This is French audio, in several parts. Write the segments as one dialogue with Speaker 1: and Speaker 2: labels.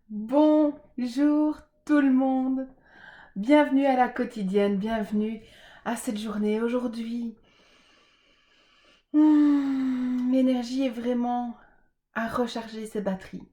Speaker 1: Bonjour tout le monde, bienvenue à la quotidienne, bienvenue à cette journée. Aujourd'hui, l'énergie est vraiment à recharger ses batteries.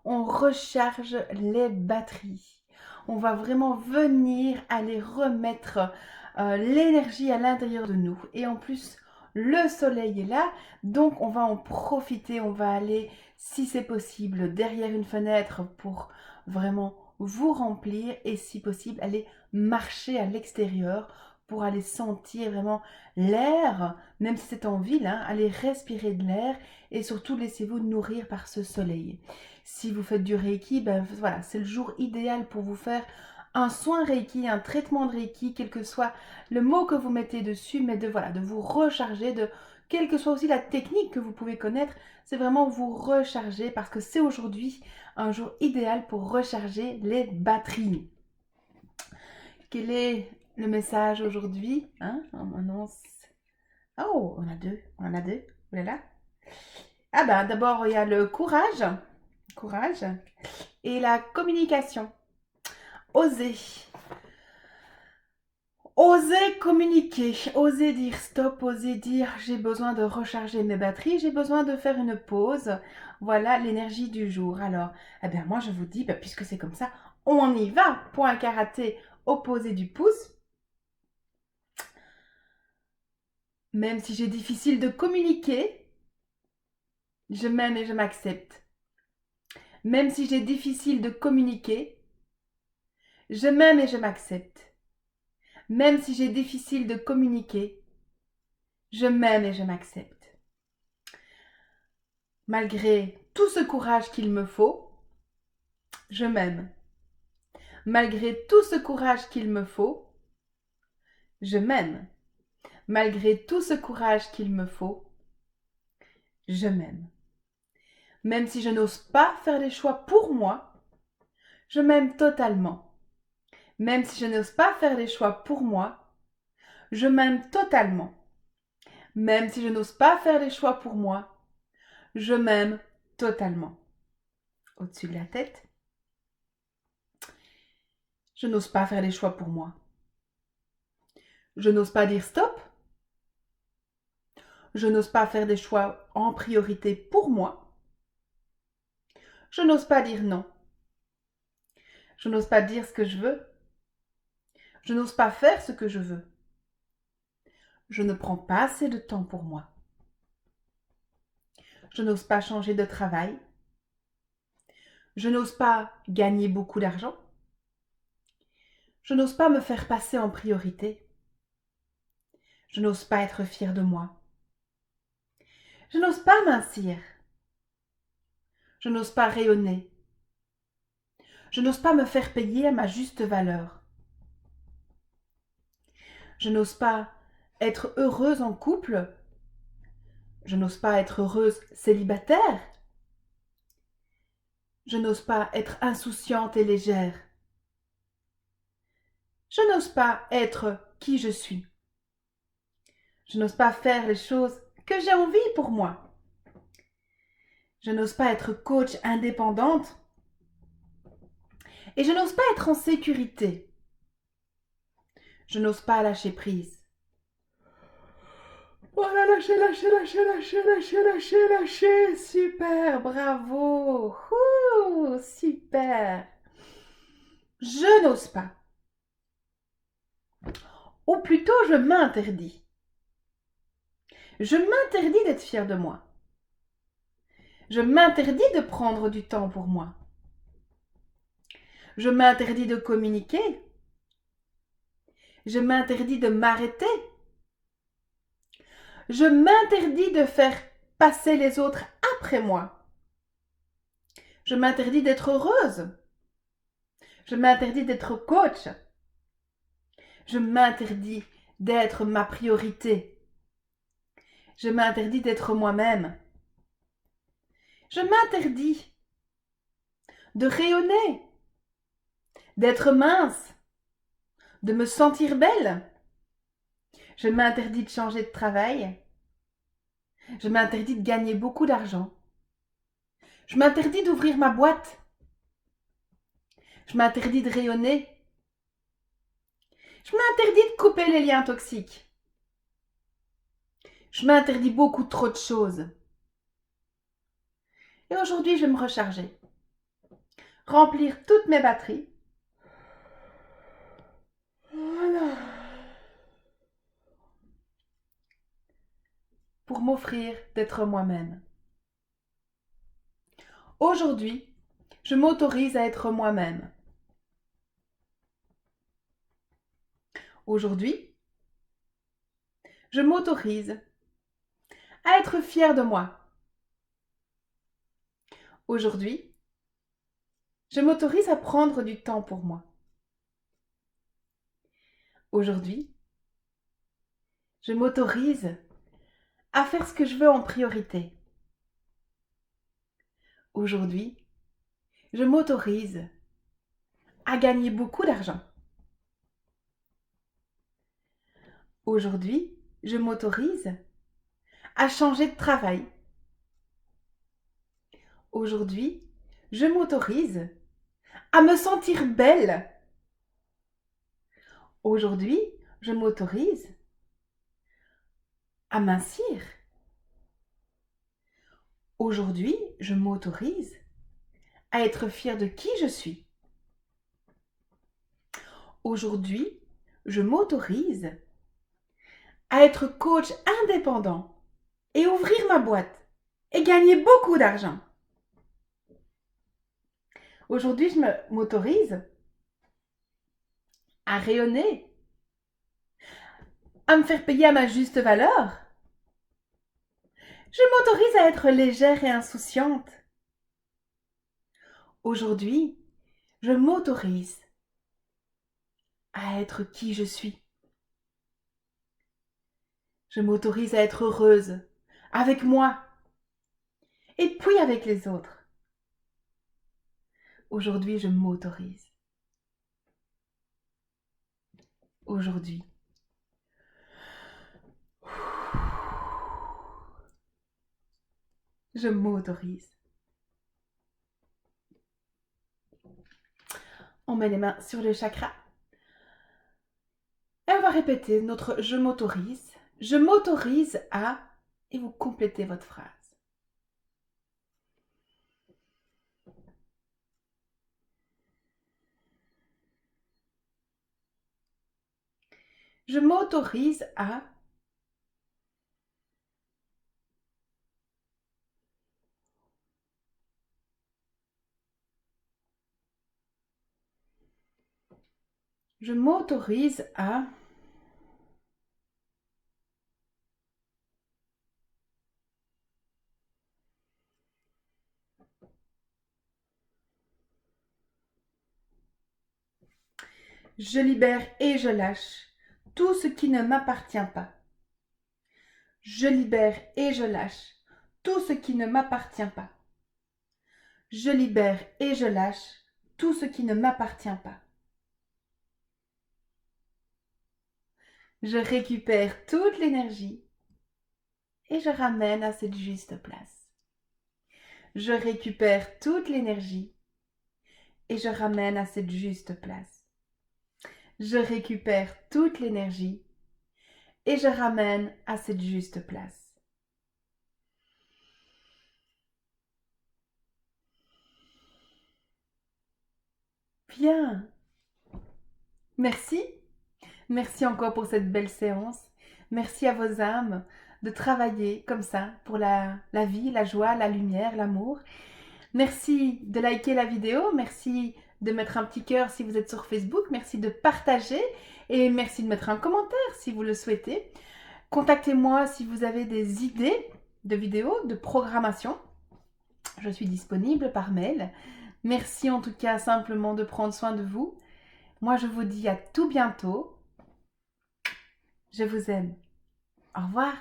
Speaker 1: On recharge les batteries. On va vraiment venir aller remettre l'énergie à l'intérieur de nous. Et en plus, le soleil est là, donc on va en profiter. On va aller, si c'est possible, derrière une fenêtre pour vraiment vous remplir et si possible, aller marcher à l'extérieur pour aller sentir vraiment l'air, même si c'est en ville, hein, aller respirer de l'air et surtout laissez-vous nourrir par ce soleil. Si vous faites du Reiki, ben voilà, c'est le jour idéal pour vous faire un soin Reiki, un traitement de Reiki, quel que soit le mot que vous mettez dessus, mais de voilà, de vous recharger, de quelle que soit aussi la technique que vous pouvez connaître, c'est vraiment vous recharger parce que c'est aujourd'hui un jour idéal pour recharger les batteries. Quel est le message aujourd'hui, hein? On annonce. Oh, on en a deux. Voilà. Ah ben d'abord il y a le courage, courage. Et la communication. Oser. Oser communiquer, oser dire stop, oser dire j'ai besoin de recharger mes batteries, j'ai besoin de faire une pause. Voilà l'énergie du jour. Alors, eh bien moi je vous dis, puisque c'est comme ça, on y va. Point karaté, opposé du pouce. Même si j'ai difficile de communiquer, je m'aime et je m'accepte. Même si j'ai difficile de communiquer, je m'aime et je m'accepte. Même si j'ai difficile de communiquer, je m'aime et je m'accepte. Malgré tout ce courage qu'il me faut, je m'aime. Malgré tout ce courage qu'il me faut, je m'aime. Malgré tout ce courage qu'il me faut, je m'aime. Même si je n'ose pas faire les choix pour moi, je m'aime totalement. Même si je n'ose pas faire les choix pour moi, je m'aime totalement. Même si je n'ose pas faire les choix pour moi, je m'aime totalement. Au-dessus de la tête, je n'ose pas faire les choix pour moi. Je n'ose pas dire stop. Je n'ose pas faire des choix en priorité pour moi. Je n'ose pas dire non. Je n'ose pas dire ce que je veux. Je n'ose pas faire ce que je veux. Je ne prends pas assez de temps pour moi. Je n'ose pas changer de travail. Je n'ose pas gagner beaucoup d'argent. Je n'ose pas me faire passer en priorité. Je n'ose pas être fière de moi. Je n'ose pas mincir. Je n'ose pas rayonner. Je n'ose pas me faire payer à ma juste valeur. Je n'ose pas être heureuse en couple. Je n'ose pas être heureuse célibataire. Je n'ose pas être insouciante et légère. Je n'ose pas être qui je suis. Je n'ose pas faire les choses que j'ai envie pour moi. Je n'ose pas être coach indépendante. Et je n'ose pas être en sécurité. Je n'ose pas lâcher prise. Voilà, lâcher, lâcher, lâcher, lâcher, lâcher, lâcher, lâcher. Super, bravo. Ouh, super. Je n'ose pas. Ou plutôt, je m'interdis. Je m'interdis d'être fière de moi. Je m'interdis de prendre du temps pour moi. Je m'interdis de communiquer. Je m'interdis de m'arrêter. Je m'interdis de faire passer les autres après moi. Je m'interdis d'être heureuse. Je m'interdis d'être coach. Je m'interdis d'être ma priorité. Je m'interdis d'être moi-même. Je m'interdis de rayonner, d'être mince, de me sentir belle. Je m'interdis de changer de travail. Je m'interdis de gagner beaucoup d'argent. Je m'interdis d'ouvrir ma boîte. Je m'interdis de rayonner. Je m'interdis de couper les liens toxiques. Je m'interdis beaucoup trop de choses. Et aujourd'hui, je vais me recharger. Remplir toutes mes batteries. Voilà. Pour m'offrir d'être moi-même. Aujourd'hui, je m'autorise à être moi-même. Aujourd'hui, je m'autorise à être fière de moi. Aujourd'hui, je m'autorise à prendre du temps pour moi. Aujourd'hui, je m'autorise à faire ce que je veux en priorité. Aujourd'hui, je m'autorise à gagner beaucoup d'argent. Aujourd'hui, je m'autorise à changer de travail. Aujourd'hui, je m'autorise à me sentir belle. Aujourd'hui, je m'autorise à mincir. Aujourd'hui, je m'autorise à être fière de qui je suis. Aujourd'hui, je m'autorise à être coach indépendant et ouvrir ma boîte et gagner beaucoup d'argent. Aujourd'hui, je m'autorise à rayonner, à me faire payer à ma juste valeur. Je m'autorise à être légère et insouciante. Aujourd'hui, je m'autorise à être qui je suis. Je m'autorise à être heureuse avec moi et puis avec les autres. Aujourd'hui, je m'autorise. Aujourd'hui, je m'autorise. On met les mains sur le chakra. Et on va répéter notre je m'autorise. Je m'autorise à... Et vous complétez votre phrase. Je m'autorise à... Je m'autorise à... Je libère et je lâche tout ce qui ne m'appartient pas. Je libère et je lâche tout ce qui ne m'appartient pas. Je libère et je lâche tout ce qui ne m'appartient pas. Je récupère toute l'énergie et je ramène à cette juste place. Je récupère toute l'énergie et je ramène à cette juste place. Je récupère toute l'énergie et je ramène à cette juste place. Bien. Merci. Merci encore pour cette belle séance. Merci à vos âmes de travailler comme ça pour la vie, la joie, la lumière, l'amour. Merci de liker la vidéo. Merci de mettre un petit cœur si vous êtes sur Facebook. Merci de partager et merci de mettre un commentaire si vous le souhaitez. Contactez-moi si vous avez des idées de vidéos, de programmation. Je suis disponible par mail. Merci en tout cas simplement de prendre soin de vous. Moi, je vous dis à tout bientôt. Je vous aime. Au revoir.